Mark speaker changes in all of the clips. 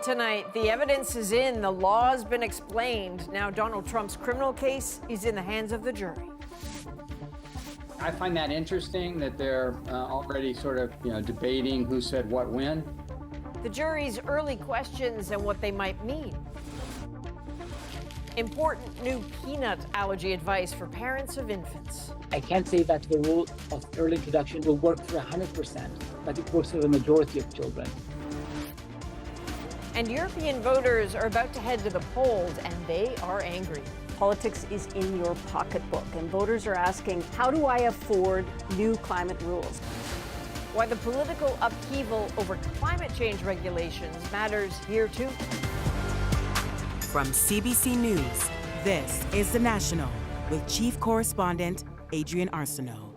Speaker 1: tonight. The evidence is in. The law's been explained. Now Donald Trump's criminal case is in the hands of the jury.
Speaker 2: I find that interesting that they're already sort of, debating who said what when.
Speaker 1: The jury's early questions and what they might mean. Important new peanut allergy advice for parents of infants.
Speaker 3: I can't say that the rule of early introduction will work for 100%, but it works for the majority of children.
Speaker 1: And European voters are about to head to the polls, and they are angry.
Speaker 4: Politics is in your pocketbook, and voters are asking, how do I afford new climate rules?
Speaker 1: Why the political upheaval over climate change regulations matters here, too.
Speaker 5: From CBC News, this is The National with Chief Correspondent Adrienne Arsenault.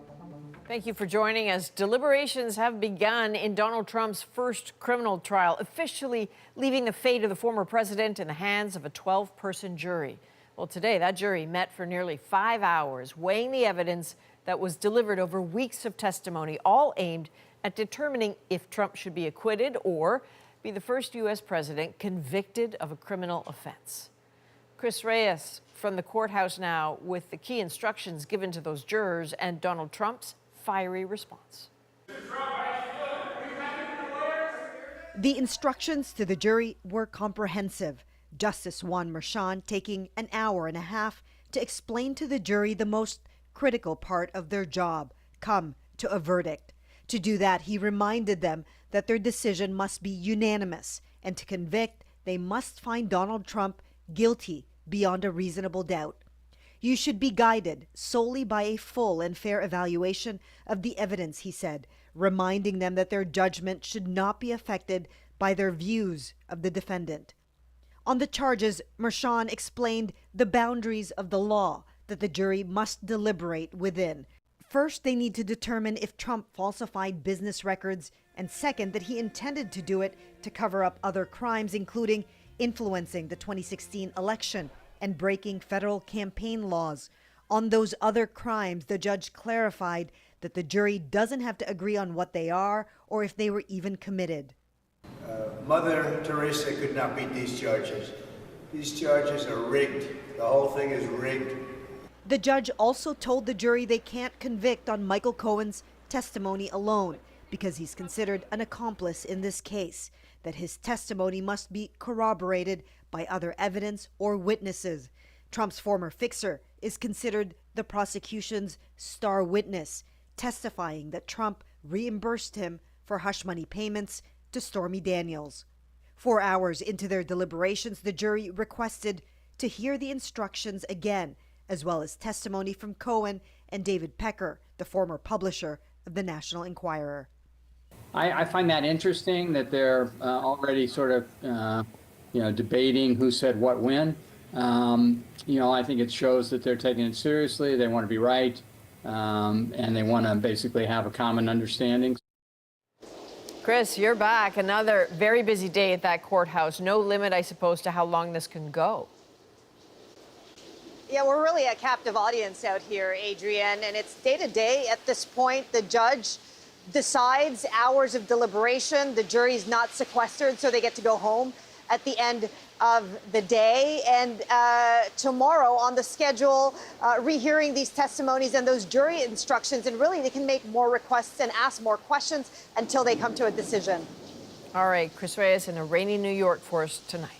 Speaker 1: Thank you for joining us. Deliberations have begun in Donald Trump's first criminal trial, officially leaving the fate of the former president in the hands of a 12-person jury. Well, today, that jury met for nearly 5 hours, weighing the evidence that was delivered over weeks of testimony, all aimed at determining if Trump should be acquitted or be the first U.S. president convicted of a criminal offense. Chris Reyes from the courthouse now with the key instructions given to those jurors and Donald Trump's fiery response.
Speaker 6: The instructions to the jury were comprehensive. Justice Juan Merchan taking an hour and a half to explain to the jury the most critical part of their job, come to a verdict. To do that, he reminded them that their decision must be unanimous, and to convict, they must find Donald Trump guilty beyond a reasonable doubt. You should be guided solely by a full and fair evaluation of the evidence, he said, reminding them that their judgment should not be affected by their views of the defendant. On the charges, Merchan explained the boundaries of the law that the jury must deliberate within. First, they need to determine if Trump falsified business records, and second, that he intended to do it to cover up other crimes, including influencing the 2016 election and breaking federal campaign laws. On those other crimes, the judge clarified that the jury doesn't have to agree on what they are or if they were even committed.
Speaker 7: Mother Teresa could not beat these charges. These charges are rigged. The whole thing is rigged.
Speaker 6: The judge also told the jury they can't convict on Michael Cohen's testimony alone because he's considered an accomplice in this case, that his testimony must be corroborated by other evidence or witnesses. Trump's former fixer is considered the prosecution's star witness, testifying that Trump reimbursed him for hush money payments to Stormy Daniels. 4 hours into their deliberations, the jury requested to hear the instructions again, as well as testimony from Cohen and David Pecker, the former publisher of the National Enquirer.
Speaker 2: I find that interesting that they're already sort of, debating who said what when. I think it shows that they're taking it seriously. They want to be right, and they want to basically have a common understanding.
Speaker 1: Chris, you're back. Another very busy day at that courthouse. No limit, I suppose, to how long this can go.
Speaker 8: Yeah, we're really a captive audience out here, Adrienne, and it's day to day at this point. The judge decides hours of deliberation. The jury's not sequestered, so they get to go home at the end of the day. And tomorrow on the schedule, rehearing these testimonies and those jury instructions, and really they can make more requests and ask more questions until they come to a decision.
Speaker 1: All right, Chris Reyes in a rainy New York for us tonight.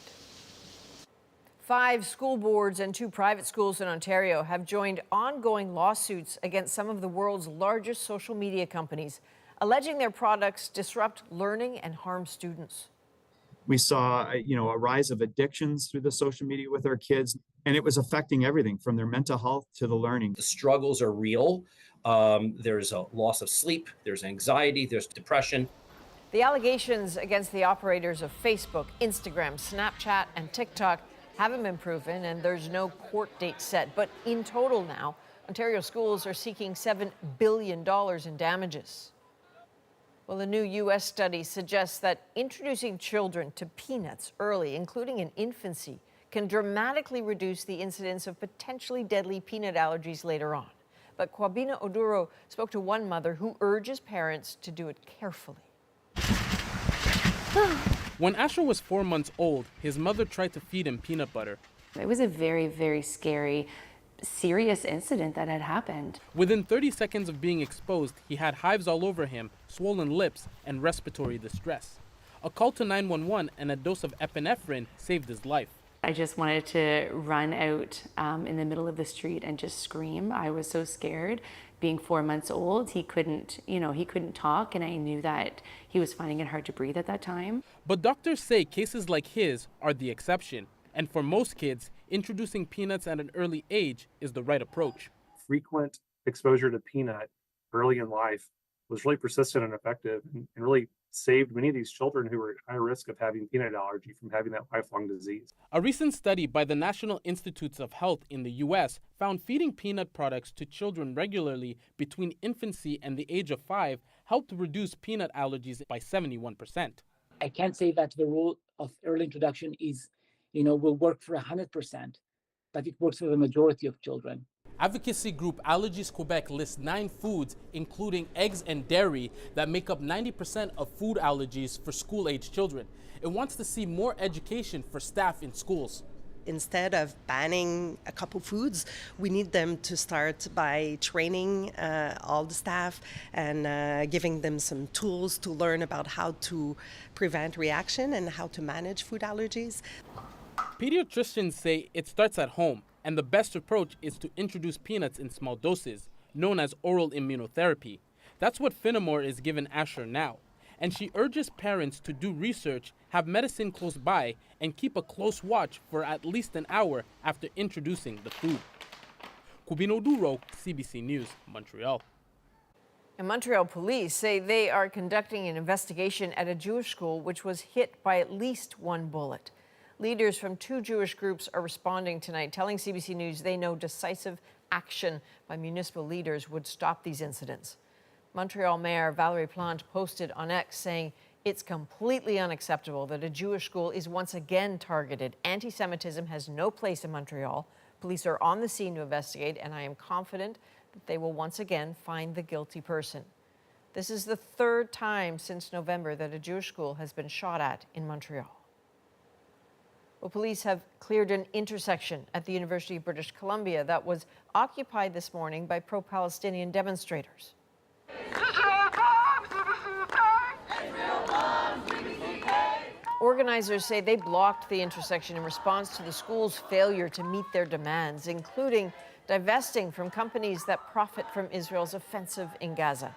Speaker 1: 5 school boards and 2 private schools in Ontario have joined ongoing lawsuits against some of the world's largest social media companies, alleging their products disrupt learning and harm students.
Speaker 9: We saw, a rise of addictions through the social media with our kids, and it was affecting everything from their mental health to the learning.
Speaker 10: The struggles are real. There's a loss of sleep, there's anxiety, there's depression.
Speaker 1: The allegations against the operators of Facebook, Instagram, Snapchat, and TikTok haven't been proven, and there's no court date set. But in total now, Ontario schools are seeking $7 billion in damages. Well, a new U.S. study suggests that introducing children to peanuts early, including in infancy, can dramatically reduce the incidence of potentially deadly peanut allergies later on. But Kwabena Oduro spoke to one mother who urges parents to do it carefully.
Speaker 11: When Asher was 4 months old, his mother tried to feed him peanut butter.
Speaker 12: It was a very, very scary, serious incident that had happened.
Speaker 11: Within 30 seconds of being exposed, he had hives all over him, swollen lips, and respiratory distress. A call to 911 and a dose of epinephrine saved his life.
Speaker 12: I just wanted to run out in the middle of the street and just scream. I was so scared. Being 4 months old, he couldn't talk, and I knew that he was finding it hard to breathe at that time.
Speaker 11: But doctors say cases like his are the exception. And for most kids, introducing peanuts at an early age is the right approach.
Speaker 13: Frequent exposure to peanut early in life was really persistent and effective, and really saved many of these children who were at high risk of having peanut allergy from having that lifelong disease.
Speaker 11: A recent study by the National Institutes of Health in the U.S. found feeding peanut products to children regularly between infancy and the age of 5 helped reduce peanut allergies by 71%.
Speaker 3: I can't say that the rule of early introduction will work for 100%, but it works for the majority of children.
Speaker 11: Advocacy group Allergies Quebec lists 9 foods, including eggs and dairy, that make up 90% of food allergies for school-age children. It wants to see more education for staff in schools.
Speaker 14: Instead of banning a couple foods, we need them to start by training all the staff and giving them some tools to learn about how to prevent reaction and how to manage food allergies.
Speaker 11: Pediatricians say it starts at home, and the best approach is to introduce peanuts in small doses, known as oral immunotherapy. That's what Finnemore is giving Asher now. And she urges parents to do research, have medicine close by, and keep a close watch for at least an hour after introducing the food. Cubino Duro, CBC News, Montreal.
Speaker 1: And Montreal police say they are conducting an investigation at a Jewish school which was hit by at least one bullet. Leaders from 2 Jewish groups are responding tonight, telling CBC News they know decisive action by municipal leaders would stop these incidents. Montreal Mayor Valérie Plante posted on X saying it's completely unacceptable that a Jewish school is once again targeted. Anti-Semitism has no place in Montreal. Police are on the scene to investigate, and I am confident that they will once again find the guilty person. This is the 3rd time since November that a Jewish school has been shot at in Montreal. Well, police have cleared an intersection at the University of British Columbia that was occupied this morning by pro-Palestinian demonstrators. Organizers say they blocked the intersection in response to the school's failure to meet their demands, including divesting from companies that profit from Israel's offensive in Gaza.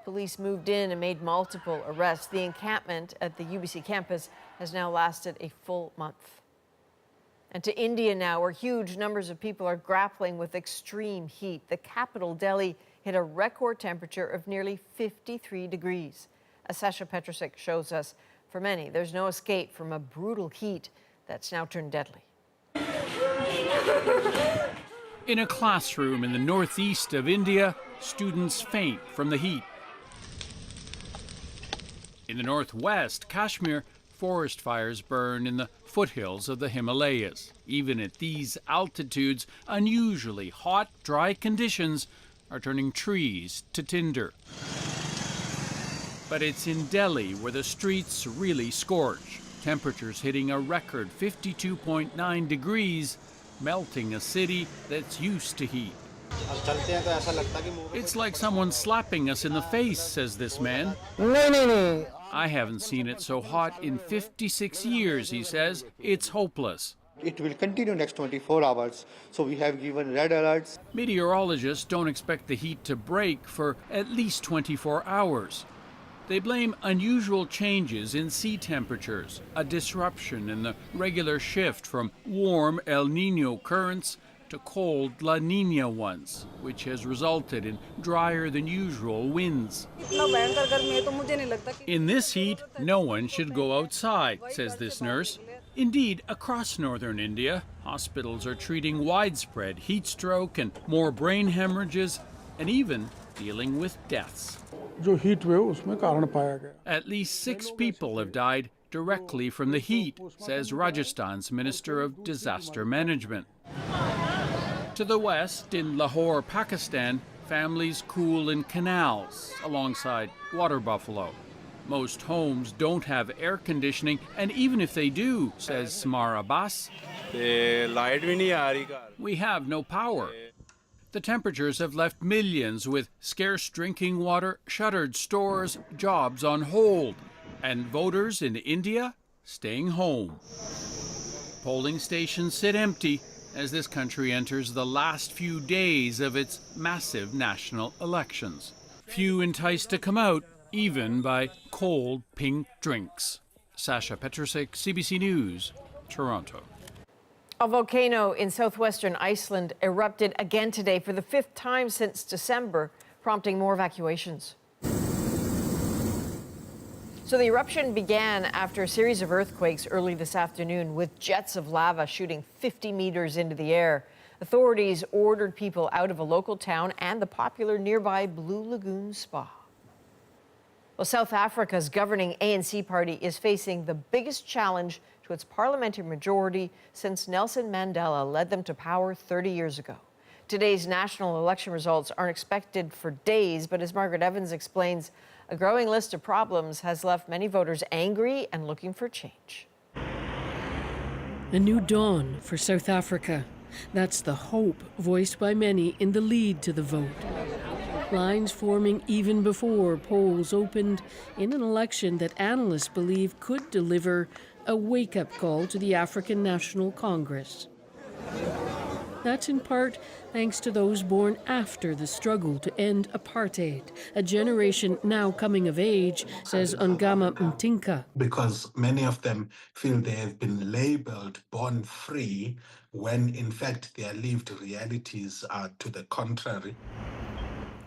Speaker 1: Police moved in and made multiple arrests. The encampment at the UBC campus has now lasted a full month. And to India now, where huge numbers of people are grappling with extreme heat. The capital, Delhi, hit a record temperature of nearly 53 degrees. As Sasha Petrusik shows us, for many, there's no escape from a brutal heat that's now turned deadly.
Speaker 15: In a classroom in the northeast of India, students faint from the heat. In the northwest, Kashmir, forest fires burn in the foothills of the Himalayas. Even at these altitudes, unusually hot, dry conditions are turning trees to tinder. But it's in Delhi where the streets really scorch. Temperatures hitting a record 52.9 degrees, melting a city that's used to heat. It's like someone slapping us in the face, says this man. I haven't seen it so hot in 56 years, he says. It's hopeless.
Speaker 16: It will continue next 24 hours, so we have given red alerts.
Speaker 15: Meteorologists don't expect the heat to break for at least 24 hours. They blame unusual changes in sea temperatures, a disruption in the regular shift from warm El Niño currents to cold La Niña ones, which has resulted in drier than usual winds. In this heat, no one should go outside, says this nurse. Indeed, across northern India, hospitals are treating widespread heat stroke and more brain hemorrhages, and even dealing with deaths. At least 6 people have died directly from the heat, says Rajasthan's Minister of Disaster Management. To the west, in Lahore, Pakistan, families cool in canals alongside water buffalo. Most homes don't have air conditioning, and even if they do, says Samar Abbas, we have no power. The temperatures have left millions with scarce drinking water, shuttered stores, jobs on hold, and voters in India staying home. Polling stations sit empty as this country enters the last few days of its massive national elections. Few enticed to come out, even by cold pink drinks. Sasha Petrusek, CBC News, Toronto.
Speaker 1: A volcano in southwestern Iceland erupted again today for the 5th time since December, prompting more evacuations. So the eruption began after a series of earthquakes early this afternoon, with jets of lava shooting 50 meters into the air. Authorities ordered people out of a local town and the popular nearby Blue Lagoon Spa. Well, South Africa's governing ANC party is facing the biggest challenge to its parliamentary majority since Nelson Mandela led them to power 30 years ago. Today's national election results aren't expected for days, but as Margaret Evans explains, a growing list of problems has left many voters angry and looking for change.
Speaker 17: A new dawn for South Africa. That's the hope voiced by many in the lead to the vote. Lines forming even before polls opened in an election that analysts believe could deliver a wake-up call to the African National Congress. That's in part thanks to those born after the struggle to end apartheid, a generation now coming of age, says Ongama Mtinka.
Speaker 18: Because many of them feel they have been labeled born free, when in fact their lived realities are to the contrary.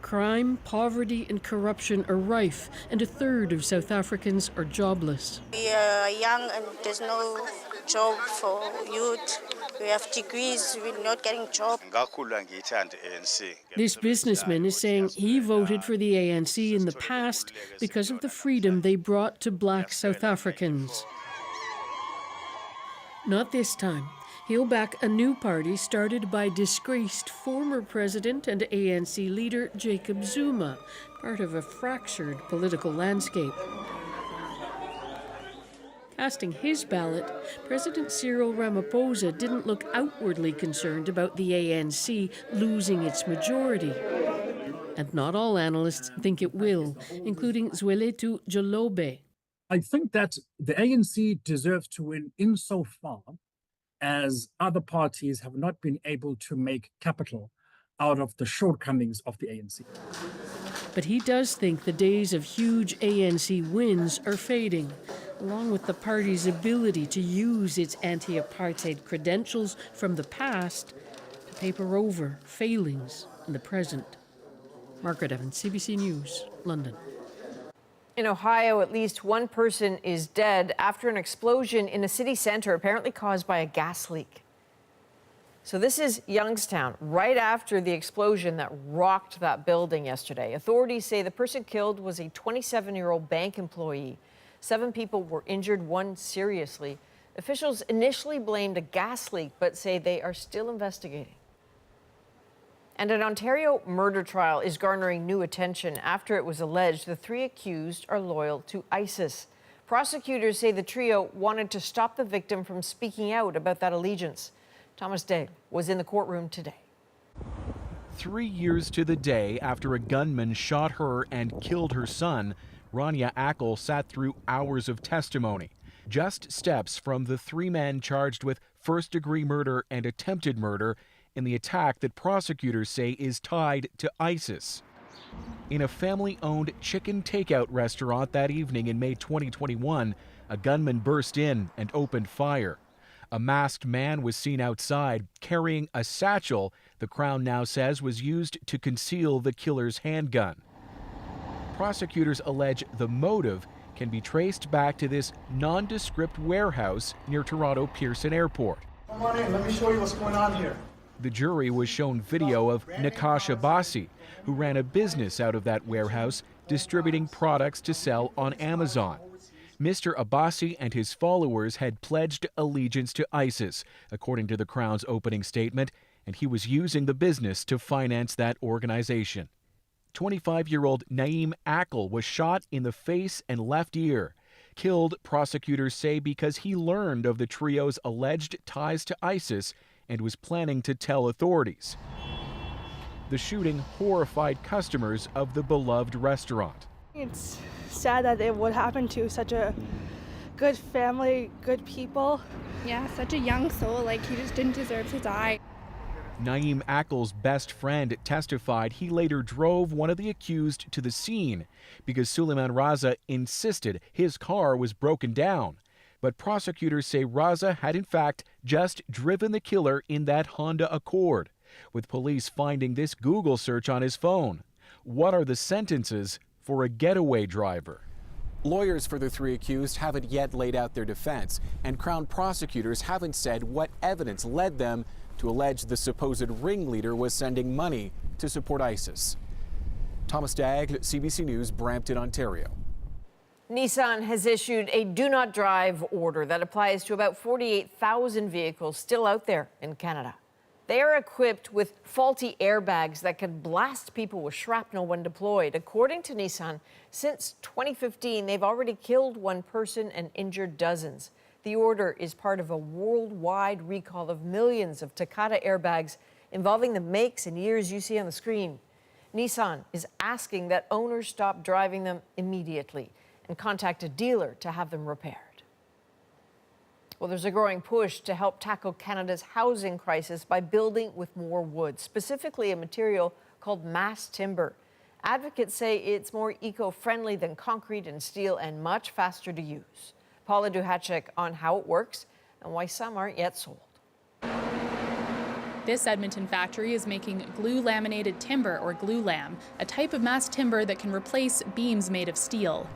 Speaker 17: Crime, poverty, and corruption are rife, and a third of South Africans are jobless.
Speaker 19: We are young and there's no job for youth. We have degrees, we're not getting jobs.
Speaker 17: This businessman is saying he voted for the ANC in the past because of the freedom they brought to black South Africans. Not this time. He'll back a new party started by disgraced former president and ANC leader Jacob Zuma, part of a fractured political landscape. Casting his ballot, President Cyril Ramaphosa didn't look outwardly concerned about the ANC losing its majority. And not all analysts think it will, including Zweletu Jolobe.
Speaker 20: I think that the ANC deserves to win insofar as other parties have not been able to make capital out of the shortcomings of the ANC.
Speaker 17: But he does think the days of huge ANC wins are fading, along with the party's ability to use its anti-apartheid credentials from the past to paper over failings in the present. Margaret Evans, CBC News, London.
Speaker 1: In Ohio, at least one person is dead after an explosion in a city center, apparently caused by a gas leak. So this is Youngstown, right after the explosion that rocked that building yesterday. Authorities say the person killed was a 27-year-old bank employee. 7 people were injured, 1 seriously. Officials initially blamed a gas leak, but say they are still investigating. And an Ontario murder trial is garnering new attention after it was alleged the 3 accused are loyal to ISIS. Prosecutors say the trio wanted to stop the victim from speaking out about that allegiance. Thomas Dale was in the courtroom today.
Speaker 21: 3 years to the day after a gunman shot her and killed her son, Rania Ackle sat through hours of testimony. Just steps from the 3 men charged with first-degree murder and attempted murder in the attack that prosecutors say is tied to ISIS. In a family-owned chicken takeout restaurant that evening in May 2021, a gunman burst in and opened fire. A masked man was seen outside carrying a satchel the Crown now says was used to conceal the killer's handgun. Prosecutors allege the motive can be traced back to this nondescript warehouse near Toronto Pearson Airport.
Speaker 22: Come on in, let me show you what's going on here.
Speaker 21: The jury was shown video of Nakash Abbasi, who ran a business out of that warehouse distributing products to sell on Amazon. Mr. Abbasi and his followers had pledged allegiance to ISIS, according to the Crown's opening statement, and he was using the business to finance that organization. 25-year-old Naeem Akil was shot in the face and left ear. Killed, prosecutors say, because he learned of the trio's alleged ties to ISIS and was planning to tell authorities. The shooting horrified customers of the beloved restaurant.
Speaker 4: It's sad that it would happen to such a good family, good people.
Speaker 5: Yeah, such a young soul, like he just didn't deserve to die.
Speaker 21: Naeem Akil's best friend testified he later drove one of the accused to the scene because Suleiman Raza insisted his car was broken down. But prosecutors say Raza had in fact just driven the killer in that Honda Accord, with police finding this Google search on his phone. What are the sentences for a getaway driver?
Speaker 23: Lawyers for the three accused haven't yet laid out their defense, and Crown prosecutors haven't said what evidence led them to allege the supposed ringleader was sending money to support ISIS. Thomas Dagg, CBC News, Brampton, Ontario.
Speaker 1: Nissan has issued a do not drive order that applies to about 48,000 vehicles still out there in Canada. They are equipped with faulty airbags that can blast people with shrapnel when deployed. According to Nissan, since 2015, they've already killed one person and injured dozens. The order is part of a worldwide recall of millions of Takata airbags involving the makes and years you see on the screen. Nissan is asking that owners stop driving them immediately and contact a dealer to have them repaired. Well, there's a growing push to help tackle Canada's housing crisis by building with more wood, specifically a material called mass timber. Advocates say it's more eco-friendly than concrete and steel and much faster to use. Paula Duhacek on how it works and why some aren't yet sold.
Speaker 24: This Edmonton factory is making glue-laminated timber, or glue-lam, a type of mass timber that can replace beams made of steel.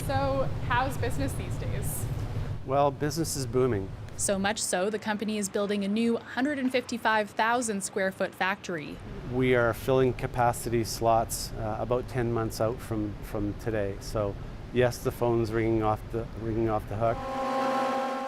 Speaker 25: So how's business these days?
Speaker 26: Well, business is booming.
Speaker 24: So much so, the company is building a new 155,000 square foot factory.
Speaker 26: We are filling capacity slots about 10 months out from today. So yes, the phone's ringing off the hook.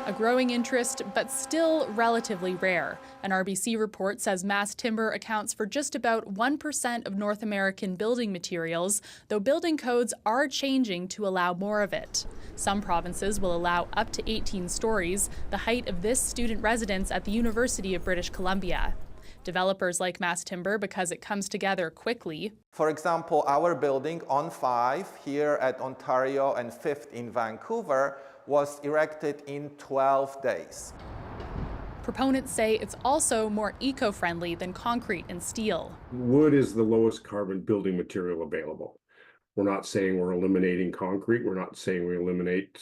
Speaker 24: A growing interest, but still relatively rare. An RBC report says mass timber accounts for just about 1% of North American building materials, though building codes are changing to allow more of it. Some provinces will allow up to 18 stories, the height of this student residence at the University of British Columbia. Developers like mass timber because it comes together quickly.
Speaker 27: For example, our building on 5 here at Ontario and 5th in Vancouver was erected in 12 days.
Speaker 24: Proponents say it's also more eco-friendly than concrete and steel.
Speaker 28: Wood is the lowest carbon building material available. We're not saying we're eliminating concrete. We're not saying we eliminate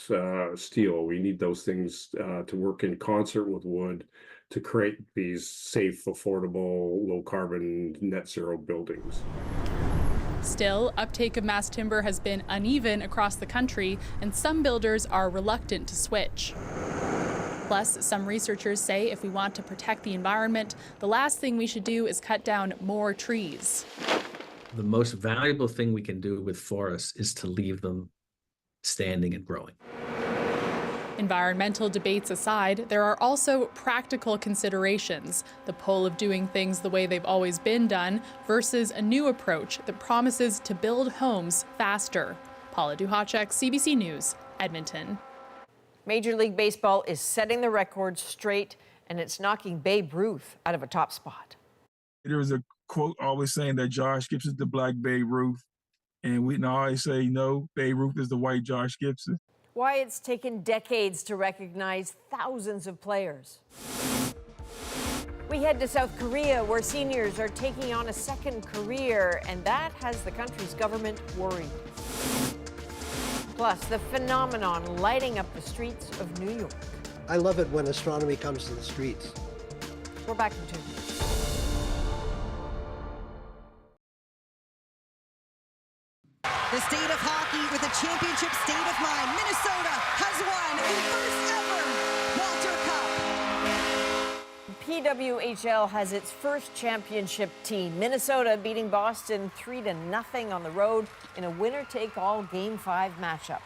Speaker 28: steel. We need those things to work in concert with wood to create these safe, affordable, low carbon, net zero buildings.
Speaker 24: Still, uptake of mass timber has been uneven across the country, and some builders are reluctant to switch. Plus, some researchers say if we want to protect the environment, the last thing we should do is cut down more trees.
Speaker 29: The most valuable thing we can do with forests is to leave them standing and growing.
Speaker 24: Environmental debates aside, there are also practical considerations. The pull of doing things the way they've always been done versus a new approach that promises to build homes faster. Paula Duhacek, CBC News, Edmonton.
Speaker 1: Major League Baseball is setting the record straight, and it's knocking Babe Ruth out of a top spot.
Speaker 30: There was a quote always saying that Josh Gibson is the black Babe Ruth, and we always say no, Babe Ruth is the white Josh Gibson.
Speaker 1: Why it's taken decades to recognize thousands of players. We head to South Korea, where seniors are taking on a second career, and that has the country's government worried. Plus, the phenomenon lighting up the streets of New York.
Speaker 31: I love it when astronomy comes to the streets.
Speaker 1: We're back in 2 minutes.
Speaker 32: The state of hockey with a championship state of mind. Minnesota has won the first ever Walter Cup.
Speaker 1: PWHL has its first championship team. Minnesota beating Boston 3-0 on the road in a winner-take-all Game 5 matchup.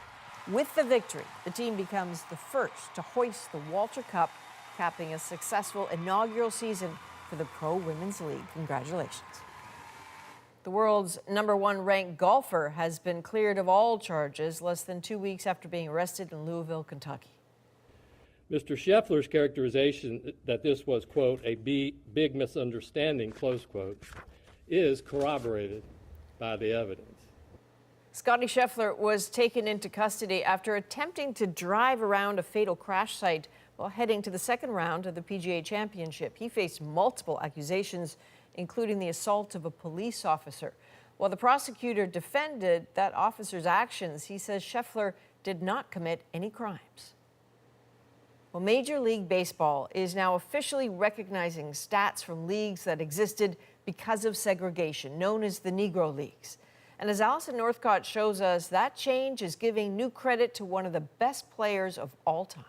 Speaker 1: With the victory, the team becomes the first to hoist the Walter Cup, capping a successful inaugural season for the Pro Women's League. Congratulations. The world's #1 ranked golfer has been cleared of all charges less than 2 weeks after being arrested in Louisville, Kentucky.
Speaker 2: Mr. Scheffler's characterization that this was, quote, a big misunderstanding, close quote, is corroborated by the evidence.
Speaker 1: Scottie Scheffler was taken into custody after attempting to drive around a fatal crash site while heading to the second round of the PGA Championship. He faced multiple accusations, including the assault of a police officer. While the prosecutor defended that officer's actions, he says Scheffler did not commit any crimes. Well, Major League Baseball is now officially recognizing stats from leagues that existed because of segregation, known as the Negro Leagues. And as Allison Northcott shows us, that change is giving new credit to one of the best players of all time.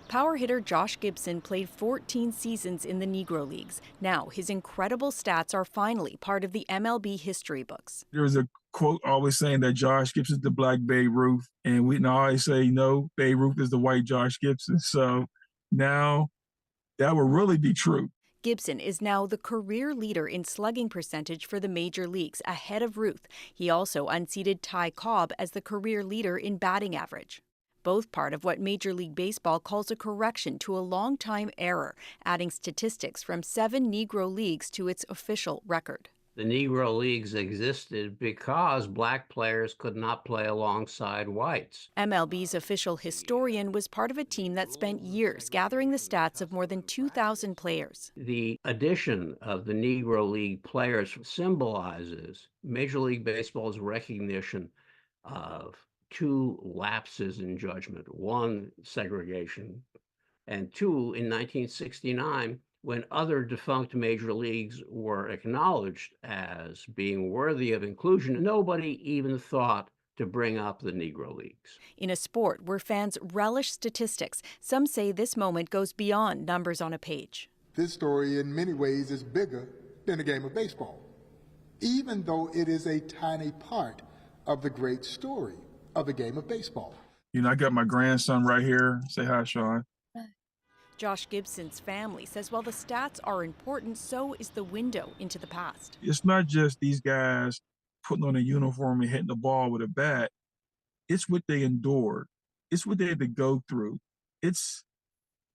Speaker 3: Power hitter Josh Gibson played 14 seasons in the Negro Leagues. Now, his incredible stats are finally part of the MLB history books.
Speaker 30: There's a quote always saying that Josh Gibson's the black Babe Ruth, and we always say, no, Babe Ruth is the white Josh Gibson. So now that will really be true.
Speaker 3: Gibson is now the career leader in slugging percentage for the major leagues, ahead of Ruth. He also unseated Ty Cobb as the career leader in batting average. Both part of what Major League Baseball calls a correction to a long-time error, adding statistics from 7 Negro Leagues to its official record.
Speaker 6: The Negro Leagues existed because black players could not play alongside whites.
Speaker 3: MLB's official historian was part of a team that spent years gathering the stats of more than 2,000 players.
Speaker 6: The addition of the Negro League players symbolizes Major League Baseball's recognition of 2 lapses in judgment. 1, segregation, and 2, in 1969, when other defunct major leagues were acknowledged as being worthy of inclusion, nobody even thought to bring up the Negro Leagues.
Speaker 3: In a sport where fans relish statistics, some say this moment goes beyond numbers on a page.
Speaker 7: This story in many ways is bigger than the game of baseball, even though it is a tiny part of the great story of the game of baseball.
Speaker 30: You know, I got my grandson right here. Say hi, Sean.
Speaker 3: Josh Gibson's family says while the stats are important, so is the window into the past.
Speaker 30: It's not just these guys putting on a uniform and hitting the ball with a bat. It's what they endured. It's what they had to go through. It's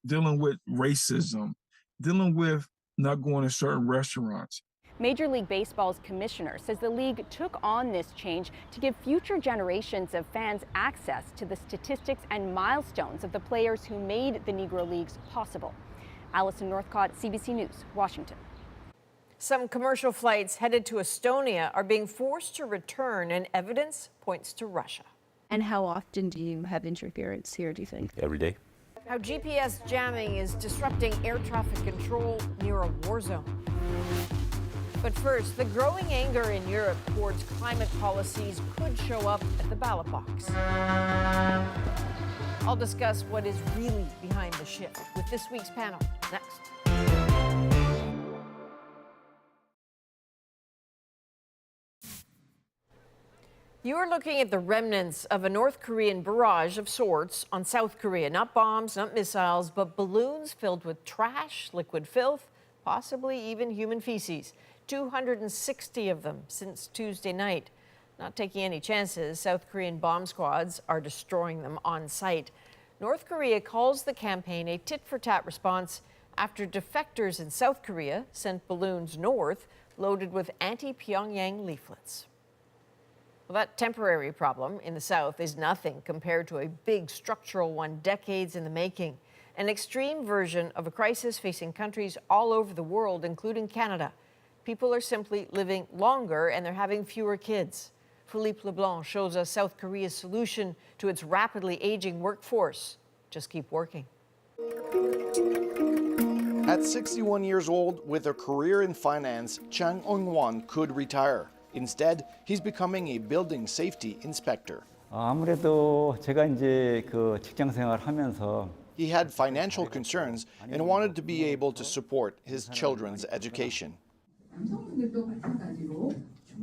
Speaker 30: dealing with racism, dealing with not going to certain restaurants.
Speaker 8: Major League Baseball's commissioner says the league took on this change to give future generations of fans access to the statistics and milestones of the players who made the Negro Leagues possible. Allison Northcott, CBC News, Washington.
Speaker 1: Some commercial flights headed to Estonia are being forced to return, and evidence points to Russia.
Speaker 9: And how often do you have interference here, do you think?
Speaker 10: Every day.
Speaker 1: How GPS jamming is disrupting air traffic control near a war zone. But first, the growing anger in Europe towards climate policies could show up at the ballot box. I'll discuss what is really behind the shift with this week's panel next. You are looking at the remnants of a North Korean barrage of sorts on South Korea. Not bombs, not missiles, but balloons filled with trash, liquid filth, possibly even human feces. 260 of them since Tuesday night. Not taking any chances, South Korean bomb squads are destroying them on site. North Korea calls the campaign a tit-for-tat response after defectors in South Korea sent balloons north loaded with anti-Pyongyang leaflets. Well, that temporary problem in the south is nothing compared to a big structural one decades in the making. An extreme version of a crisis facing countries all over the world, including Canada. People are simply living longer and they're having fewer kids. Philippe Leblanc shows us South Korea's solution to its rapidly aging workforce. Just keep working.
Speaker 11: At 61 years old, with a career in finance, Chang Eung-won could retire. Instead, he's becoming a building safety inspector.
Speaker 12: 아무래도 제가 이제 그 직장 생활하면서
Speaker 11: He had financial concerns and wanted to be able to support his children's education.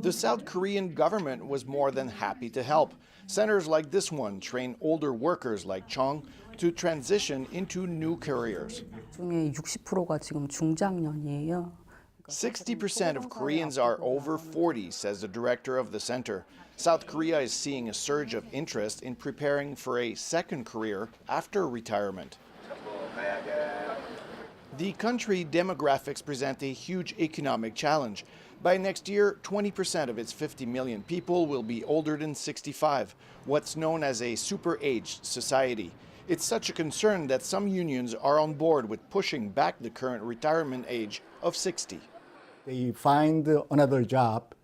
Speaker 11: The South Korean government was more than happy to help. Centers like this one train older workers like Chung to transition into new careers.
Speaker 13: 중에 60%가 지금 중장년이에요.
Speaker 11: 60% of Koreans are over 40, says the director of the center. South Korea is seeing a surge of interest in preparing for a second career after retirement. The country demographics present a huge economic challenge. By next year, 20% of its 50 million people will be older than 65, what's known as a super-aged society. It's such a concern that some unions are on board with pushing back the current retirement age of 60.
Speaker 4: They find another job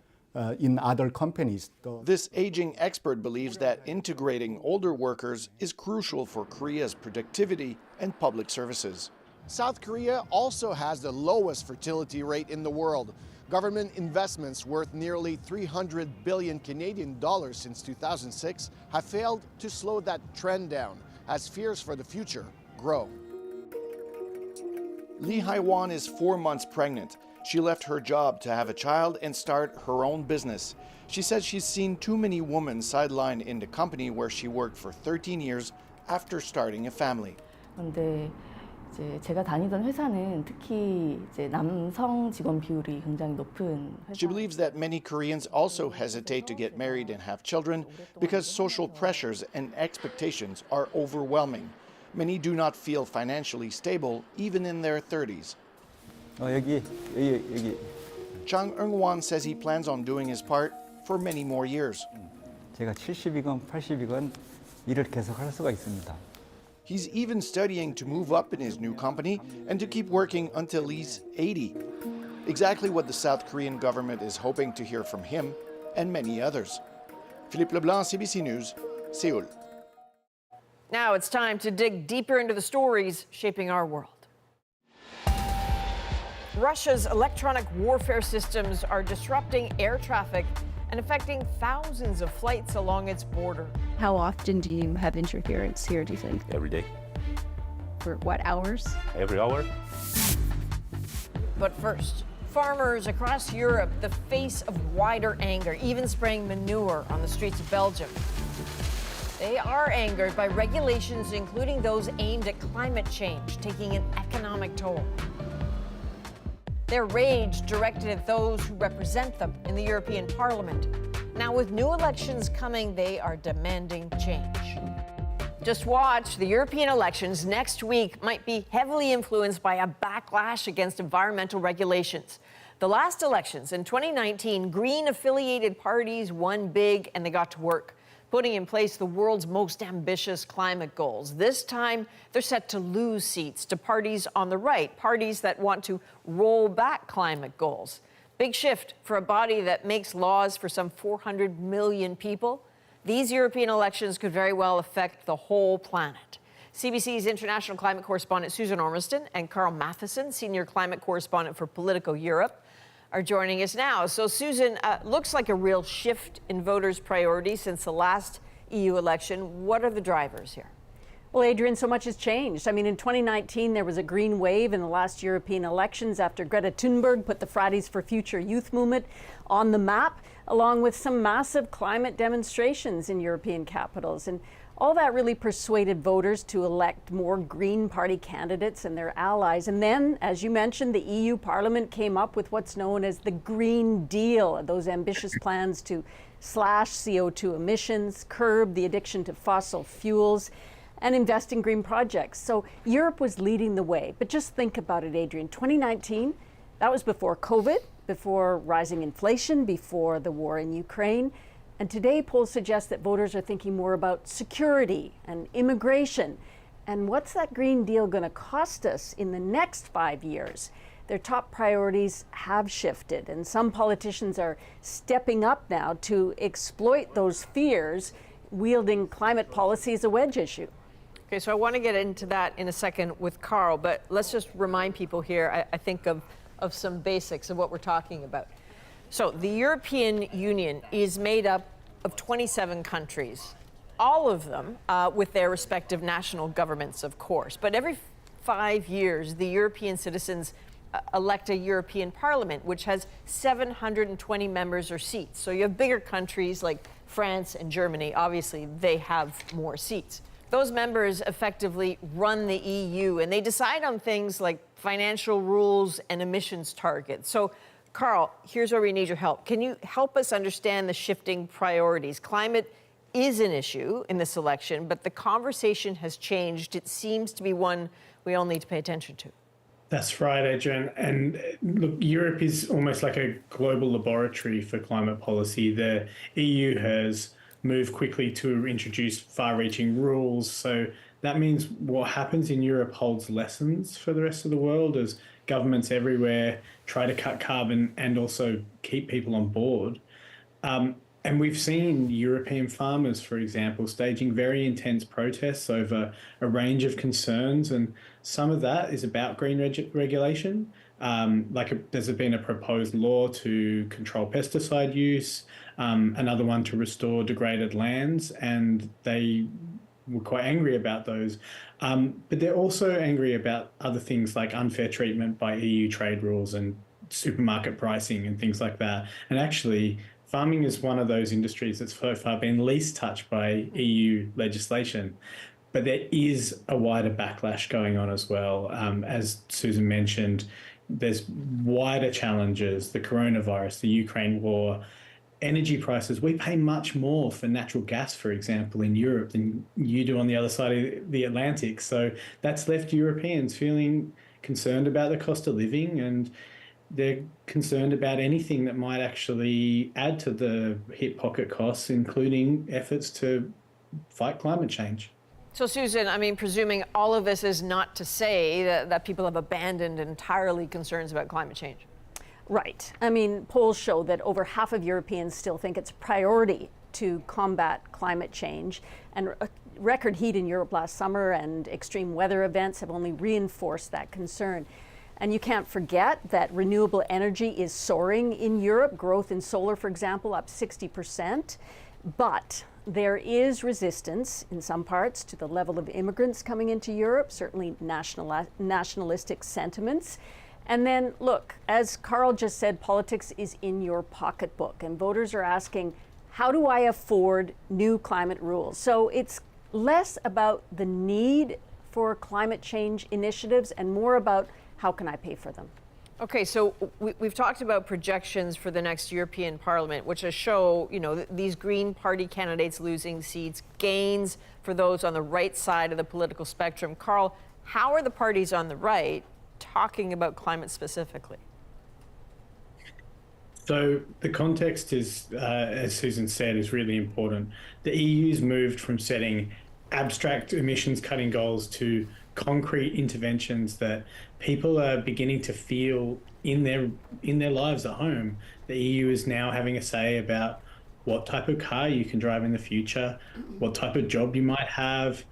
Speaker 4: in other companies.
Speaker 11: This aging expert believes that integrating older workers is crucial for Korea's productivity and public services.
Speaker 5: South Korea also has the lowest fertility rate in the world. Government investments worth nearly 300 billion Canadian dollars since 2006 have failed to slow that trend down as fears for the future grow.
Speaker 11: Lee Hai-won is 4 months pregnant. She left her job to have a child and start her own business. She says she's seen too many women sidelined in the company where she worked for 13 years after starting a family.
Speaker 10: 제가 다니던 회사는 특히 남성 직원 비율이 굉장히 높은 회사.
Speaker 11: She believes that many Koreans also hesitate to get married and have children because social pressures and expectations are overwhelming. Many do not feel financially stable even in their 30s.
Speaker 12: 여기.
Speaker 11: Chang Eung-won says he plans on doing his part for many more years.
Speaker 12: 제가 70이건 80이건 일을 계속할 수가 있습니다.
Speaker 11: He's even studying to move up in his new company and to keep working until he's 80. Exactly what the South Korean government is hoping to hear from him and many others. Philippe Leblanc, CBC News, Seoul.
Speaker 1: Now it's time to dig deeper into the stories shaping our world. Russia's electronic warfare systems are disrupting air traffic and affecting thousands of flights along its border.
Speaker 9: How often do you have interference here, do you think?
Speaker 13: Every day.
Speaker 9: For what hours?
Speaker 13: Every hour.
Speaker 1: But first, farmers across Europe, the face of wider anger, even spraying manure on the streets of Belgium. They are angered by regulations, including those aimed at climate change, taking an economic toll. Their rage directed at those who represent them in the European Parliament. Now, with new elections coming, they are demanding change. Just watch, the European elections next week might be heavily influenced by a backlash against environmental regulations. The last elections in 2019, Green-affiliated parties won big and they got to work, putting in place the world's most ambitious climate goals. This time, they're set to lose seats to parties on the right, parties that want to roll back climate goals. Big shift for a body that makes laws for some 400 million people. These European elections could very well affect the whole planet. CBC's international climate correspondent Susan Ormiston and Carl Matheson, senior climate correspondent for Politico Europe, are joining us now. So, Susan, looks like a real shift in voters' priorities since the last EU election. What are the drivers here?
Speaker 14: Well, Adrian, so much has changed. I mean, in 2019, there was a green wave in the last European elections after Greta Thunberg put the Fridays for Future youth movement on the map, along with some massive climate demonstrations in European capitals. And all that really persuaded voters to elect more Green Party candidates and their allies. And then, as you mentioned, the EU Parliament came up with what's known as the Green Deal, those ambitious plans to slash CO2 emissions, curb the addiction to fossil fuels, and invest in green projects. So Europe was leading the way. But just think about it, Adrian. 2019, that was before COVID, before rising inflation, before the war in Ukraine. And today, polls suggest that voters are thinking more about security and immigration. And what's that Green Deal going to cost us in the next 5 years? Their top priorities have shifted, and some politicians are stepping up now to exploit those fears, wielding climate policy as a wedge issue.
Speaker 1: Okay, so I want to get into that in a second with Carl, but let's just remind people here, I think, of some basics of what we're talking about. So the European Union is made up of 27 countries, all of them with their respective national governments, of course. But every 5 years, the European citizens elect a European Parliament, which has 720 members or seats. So you have bigger countries like France and Germany. Obviously, they have more seats. Those members effectively run the EU, and they decide on things like financial rules and emissions targets. So, Carl, here's where we need your help. Can you help us understand the shifting priorities? Climate is an issue in this election, but the conversation has changed. It seems to be one we all need to pay attention to.
Speaker 13: That's right, Adrian. And look, Europe is almost like a global laboratory for climate policy. The EU has moved quickly to introduce far-reaching rules. So that means what happens in Europe holds lessons for the rest of the world as governments everywhere try to cut carbon and also keep people on board. And we've seen European farmers, for example, staging very intense protests over a range of concerns. And some of that is about green regulation. There's been a proposed law to control pesticide use, another one to restore degraded lands, and they were quite angry about those. But they're also angry about other things like unfair treatment by EU trade rules and supermarket pricing and things like that. And actually, farming is one of those industries that's so far been least touched by EU legislation. But there is a wider backlash going on as well. As Susan mentioned, there's wider challenges, the coronavirus, the Ukraine war, energy prices. We pay much more for natural gas, for example, in Europe than you do on the other side of the Atlantic. So that's left Europeans feeling concerned about the cost of living, and they're concerned about anything that might actually add to the hip pocket costs, including efforts to fight climate change.
Speaker 1: So, Susan, I mean, presuming all of this is not to say that people have abandoned entirely concerns about climate change.
Speaker 14: Right. I mean, polls show that over half of Europeans still think it's a priority to combat climate change. And record heat in Europe last summer and extreme weather events have only reinforced that concern. And you can't forget that renewable energy is soaring in Europe. Growth in solar, for example, up 60%. But there is resistance in some parts to the level of immigrants coming into Europe, certainly nationalistic sentiments. And then, look, as Carl just said, politics is in your pocketbook, and voters are asking, how do I afford new climate rules? So it's less about the need for climate change initiatives and more about how can I pay for them?
Speaker 1: Okay, so we've talked about projections for the next European Parliament, which show, these Green Party candidates losing seats, gains for those on the right side of the political spectrum. Carl, how are the parties on the right talking about climate specifically?
Speaker 13: So the context is, as Susan said, is really important. The EU's moved from setting abstract emissions cutting goals to concrete interventions that people are beginning to feel in their lives at home. The EU is now having a say about what type of car you can drive in the future, what type of job you might have,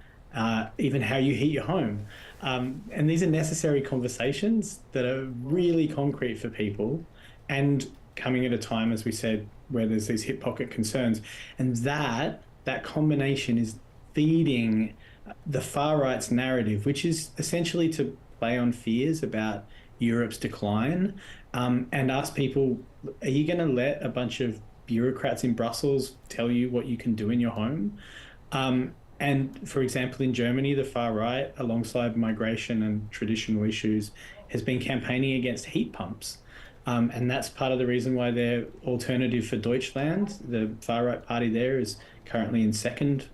Speaker 13: even how you heat your home. And these are necessary conversations that are really concrete for people and coming at a time, as we said, where there's these hip pocket concerns. And that combination is feeding the far right's narrative, which is essentially to play on fears about Europe's decline, and ask people, are you going to let a bunch of bureaucrats in Brussels tell you what you can do in your home? And for example, in Germany, the far right, alongside migration and traditional issues, has been campaigning against heat pumps. And that's part of the reason why their Alternative for Deutschland, the far right party there, is currently in second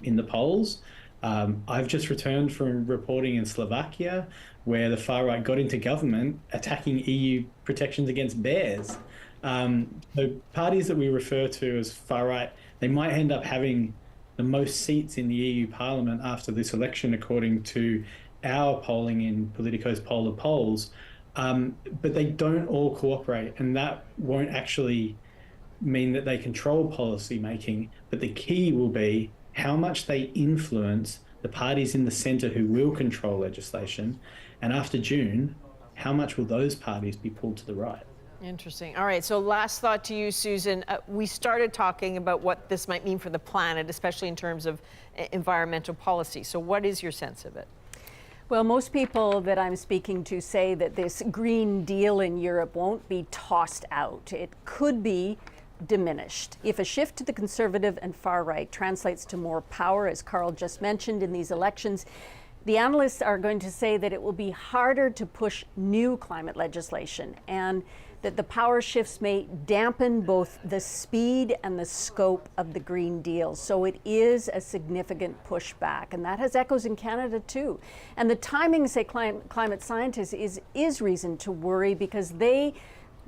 Speaker 13: in the polls. I've just returned from reporting in Slovakia, where the far right got into government attacking EU protections against bears. The parties that we refer to as far right, they might end up having the most seats in the EU Parliament after this election, according to our polling in Politico's poll of polls. But they don't all cooperate, and that won't actually mean that they control policy making. But the key will be how much they influence the parties in the centre who will control legislation. And after June, how much will those parties be pulled to the right?
Speaker 1: Interesting. All right, so last thought to you, Susan. We started talking about what this might mean for the planet, especially in terms of environmental policy. So what is your sense of it?
Speaker 14: Well, most people that I'm speaking to say that this Green Deal in Europe won't be tossed out. It could be diminished. If a shift to the conservative and far right translates to more power, as Carl just mentioned, in these elections, the analysts are going to say that it will be harder to push new climate legislation, and that the power shifts may dampen both the speed and the scope of the Green Deal. So it is a significant pushback, and that has echoes in Canada too. And the timing, say climate scientists, is reason to worry, because they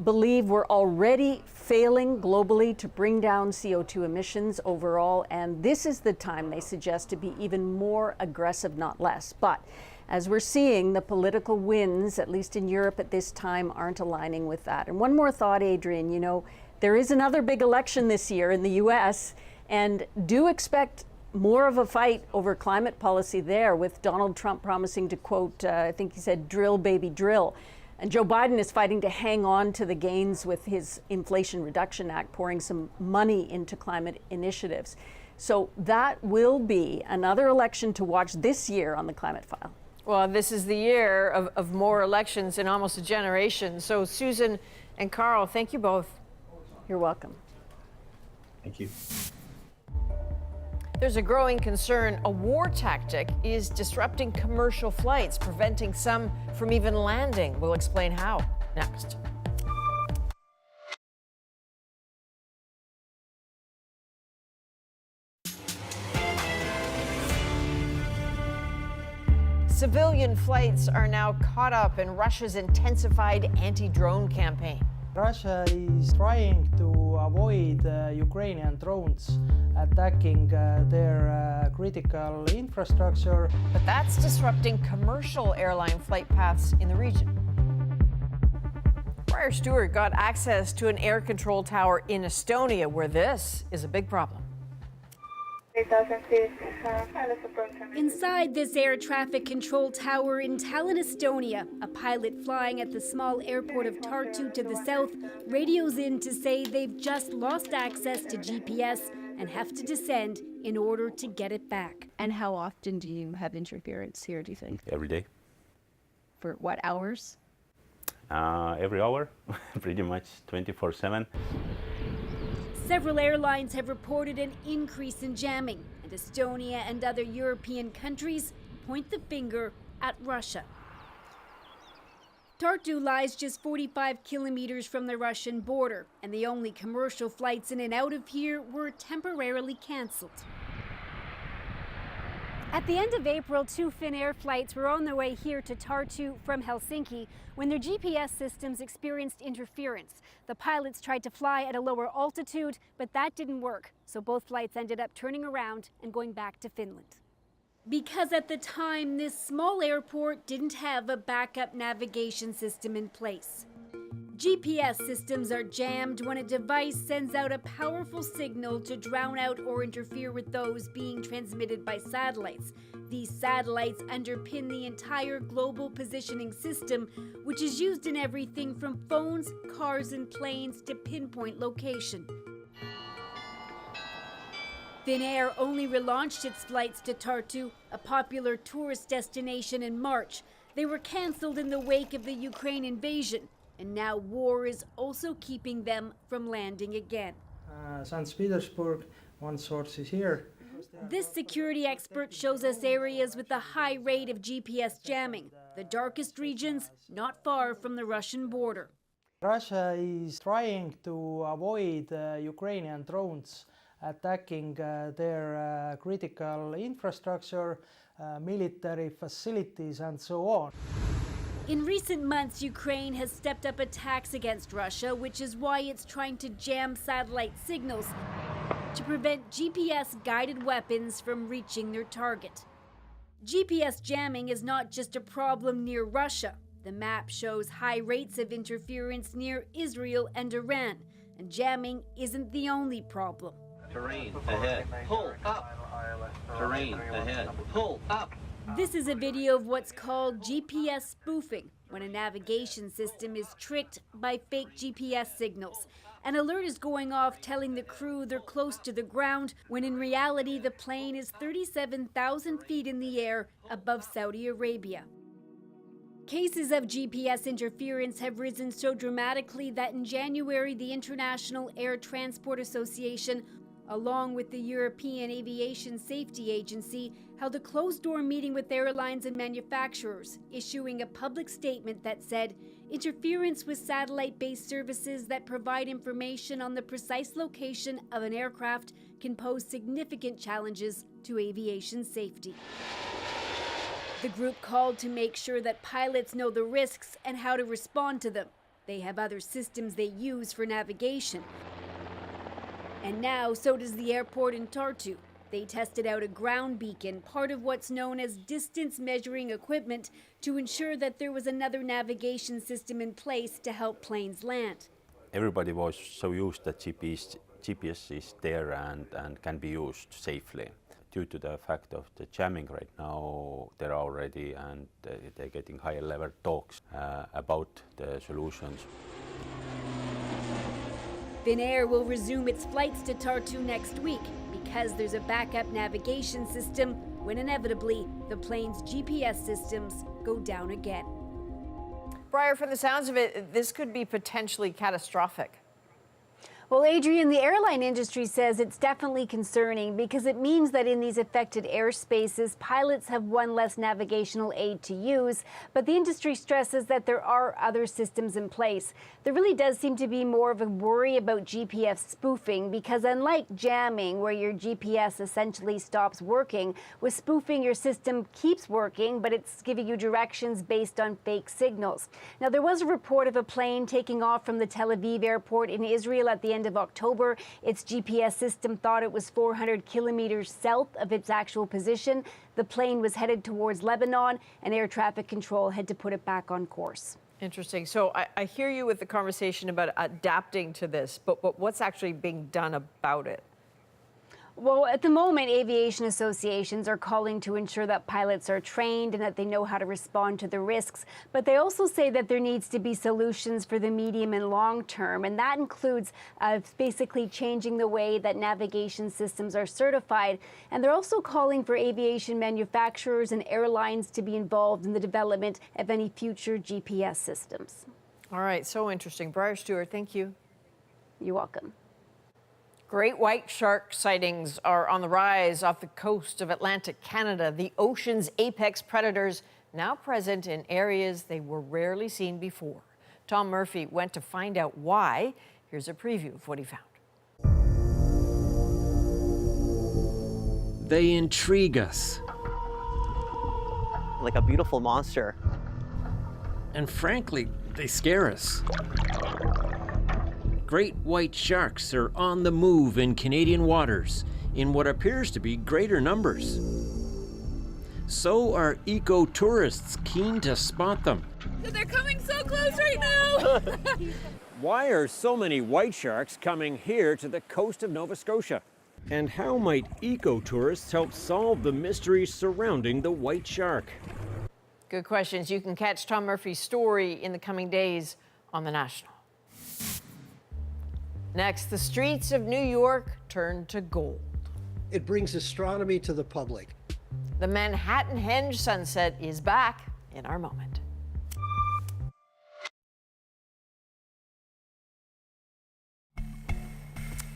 Speaker 14: believe we're already failing globally to bring down CO2 emissions overall, and this is the time, they suggest, to be even more aggressive, not less. But as we're seeing, the political winds, at least in Europe at this time, aren't aligning with that. And one more thought, Adrian, you know, there is another big election this year in the US, and do expect more of a fight over climate policy there, with Donald Trump promising to, quote, I think he said, drill, baby, drill. And Joe Biden is fighting to hang on to the gains with his Inflation Reduction Act, pouring some money into climate initiatives. So that will be another election to watch this year on the Climate File.
Speaker 1: Well, this is the year of more elections in almost a generation. So Susan and Carl, thank you both.
Speaker 14: You're welcome.
Speaker 13: Thank you.
Speaker 1: There's a growing concern a war tactic is disrupting commercial flights, preventing some from even landing. We'll explain how next. Civilian flights are now caught up in Russia's intensified anti-drone campaign.
Speaker 15: Russia is trying to avoid Ukrainian drones attacking their critical infrastructure.
Speaker 1: But that's disrupting commercial airline flight paths in the region. Briar Stewart got access to an air control tower in Estonia, where this is a big problem.
Speaker 16: Inside this air traffic control tower in Tallinn, Estonia, a pilot flying at the small airport of Tartu to the south radios in to say they've just lost access to GPS and have to descend in order to get it back.
Speaker 9: And how often do you have interference here, do you think?
Speaker 17: Every day.
Speaker 9: For what hours?
Speaker 17: Every hour, pretty much 24/7.
Speaker 16: Several airlines have reported an increase in jamming, and Estonia and other European countries point the finger at Russia. Tartu lies just 45 kilometers from the Russian border, and the only commercial flights in and out of here were temporarily canceled. At the end of April, 2 Finnair flights were on their way here to Tartu from Helsinki when their GPS systems experienced interference. The pilots tried to fly at a lower altitude, but that didn't work. So both flights ended up turning around and going back to Finland. Because at the time, this small airport didn't have a backup navigation system in place. GPS systems are jammed when a device sends out a powerful signal to drown out or interfere with those being transmitted by satellites. These satellites underpin the entire global positioning system, which is used in everything from phones, cars, and planes to pinpoint location. Finnair only relaunched its flights to Tartu, a popular tourist destination, in March. They were cancelled in the wake of the Ukraine invasion. And now war is also keeping them from landing again.
Speaker 15: St. Petersburg, one source is here.
Speaker 16: This security expert shows us areas with a high rate of GPS jamming, the darkest regions not far from the Russian border.
Speaker 15: Russia is trying to avoid Ukrainian drones attacking their critical infrastructure, military facilities, and so on.
Speaker 16: In recent months, Ukraine has stepped up attacks against Russia, which is why it's trying to jam satellite signals to prevent GPS-guided weapons from reaching their target. GPS jamming is not just a problem near Russia. The map shows high rates of interference near Israel and Iran, and jamming isn't the only problem.
Speaker 6: Terrain ahead, pull up. Terrain ahead, pull up.
Speaker 16: This is a video of what's called GPS spoofing, when a navigation system is tricked by fake GPS signals. An alert is going off telling the crew they're close to the ground, when in reality the plane is 37,000 feet in the air above Saudi Arabia. Cases of GPS interference have risen so dramatically that in January, the International Air Transport Association, along with the European Aviation Safety Agency, held a closed-door meeting with airlines and manufacturers, issuing a public statement that said interference with satellite-based services that provide information on the precise location of an aircraft can pose significant challenges to aviation safety. The group called to make sure that pilots know the risks and how to respond to them. They have other systems they use for navigation. And now, so does the airport in Tartu. They tested out a ground beacon, part of what's known as distance measuring equipment, to ensure that there was another navigation system in place to help planes land.
Speaker 17: Everybody was so used that GPS is there and can be used safely. Due to the fact of the jamming right now, they're already and they're getting higher level talks about the solutions.
Speaker 16: Finnair will resume its flights to Tartu next week because there's a backup navigation system when inevitably the plane's GPS systems go down again.
Speaker 1: Briar, from the sounds of it, this could be potentially catastrophic.
Speaker 16: Well, Adrian, the airline industry says it's definitely concerning because it means that in these affected airspaces, pilots have one less navigational aid to use, but the industry stresses that there are other systems in place. There really does seem to be more of a worry about GPS spoofing because unlike jamming, where your GPS essentially stops working, with spoofing your system keeps working, but it's giving you directions based on fake signals. Now, there was a report of a plane taking off from the Tel Aviv airport in Israel at the end of October. Its GPS system thought it was 400 kilometers south of its actual position. The plane was headed towards Lebanon, and air traffic control had to put it back on course.
Speaker 1: Interesting. So I hear you with the conversation about adapting to this, but what's actually being done about it?
Speaker 16: Well, at the moment, aviation associations are calling to ensure that pilots are trained and that they know how to respond to the risks. But they also say that there needs to be solutions for the medium and long term. And that includes basically changing the way that navigation systems are certified. And they're also calling for aviation manufacturers and airlines to be involved in the development of any future GPS systems.
Speaker 1: All right. So interesting. Briar Stewart, thank you.
Speaker 16: You're welcome.
Speaker 1: Great white shark sightings are on the rise off the coast of Atlantic Canada. The ocean's apex predators now present in areas they were rarely seen before. Tom Murphy went to find out why. Here's a preview of what he found.
Speaker 18: They intrigue us.
Speaker 19: Like a beautiful monster.
Speaker 18: And frankly, they scare us. Great white sharks are on the move in Canadian waters in what appears to be greater numbers. So are eco-tourists keen to spot them.
Speaker 20: They're coming so close right now!
Speaker 18: Why are so many white sharks coming here to the coast of Nova Scotia? And how might eco-tourists help solve the mysteries surrounding the white shark?
Speaker 1: Good questions. You can catch Tom Murphy's story in the coming days on The National. Next, the streets of New York turn to gold.
Speaker 31: It brings astronomy to the public.
Speaker 1: The Manhattanhenge sunset is back in our moment.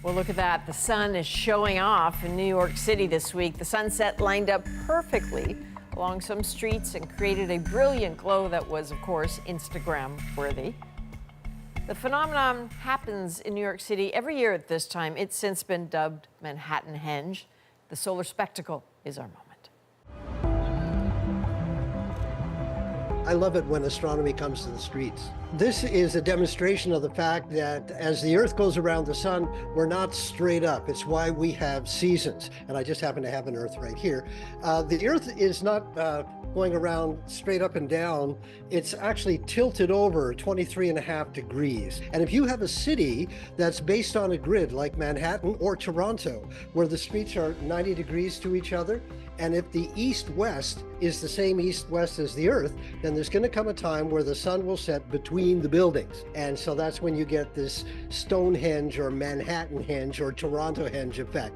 Speaker 1: Well, look at that. The sun is showing off in New York City this week. The sunset lined up perfectly along some streets and created a brilliant glow that was, of course, Instagram-worthy. The phenomenon happens in New York City every year at this time. It's since been dubbed Manhattanhenge. The solar spectacle is our moment.
Speaker 31: I love it when astronomy comes to the streets. This is a demonstration of the fact that as the Earth goes around the sun, we're not straight up. It's why we have seasons. And I just happen to have an Earth right here. The Earth is not going around straight up and down. It's actually tilted over 23.5 degrees. And if you have a city that's based on a grid like Manhattan or Toronto, where the streets are 90 degrees to each other, and if the east-west is the same east-west as the Earth, then there's going to come a time where the sun will set between the buildings. And so that's when you get this Stonehenge or Manhattanhenge or Torontohenge effect.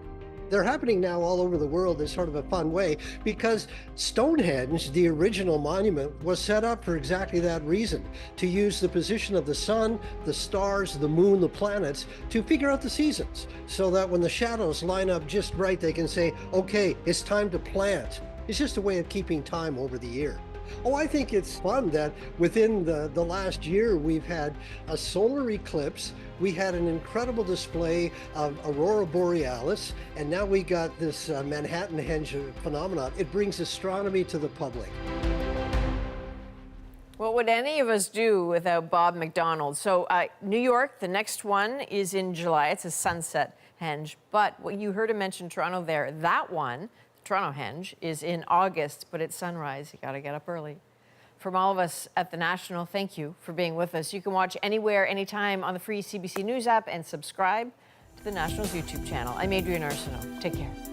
Speaker 31: They're happening now all over the world in sort of a fun way because Stonehenge, the original monument, was set up for exactly that reason, to use the position of the sun, the stars, the moon, the planets to figure out the seasons, so that when the shadows line up just right, they can say, okay, it's time to plant. It's just a way of keeping time over the year. Oh, I think it's fun that within the last year, we've had a solar eclipse, we had an incredible display of aurora borealis, and now we got this Manhattanhenge phenomenon. It brings astronomy to the public.
Speaker 1: What would any of us do without Bob McDonald? So New York, the next one is in July. It's a sunset henge. But what you heard him mention Toronto there, that one, Toronto Henge, is in August, but it's sunrise. You got to get up early. From all of us at the National, thank you for being with us. You can watch anywhere, anytime on the free CBC News app and subscribe to the National's YouTube channel. I'm Adrienne Arsenault. Take care.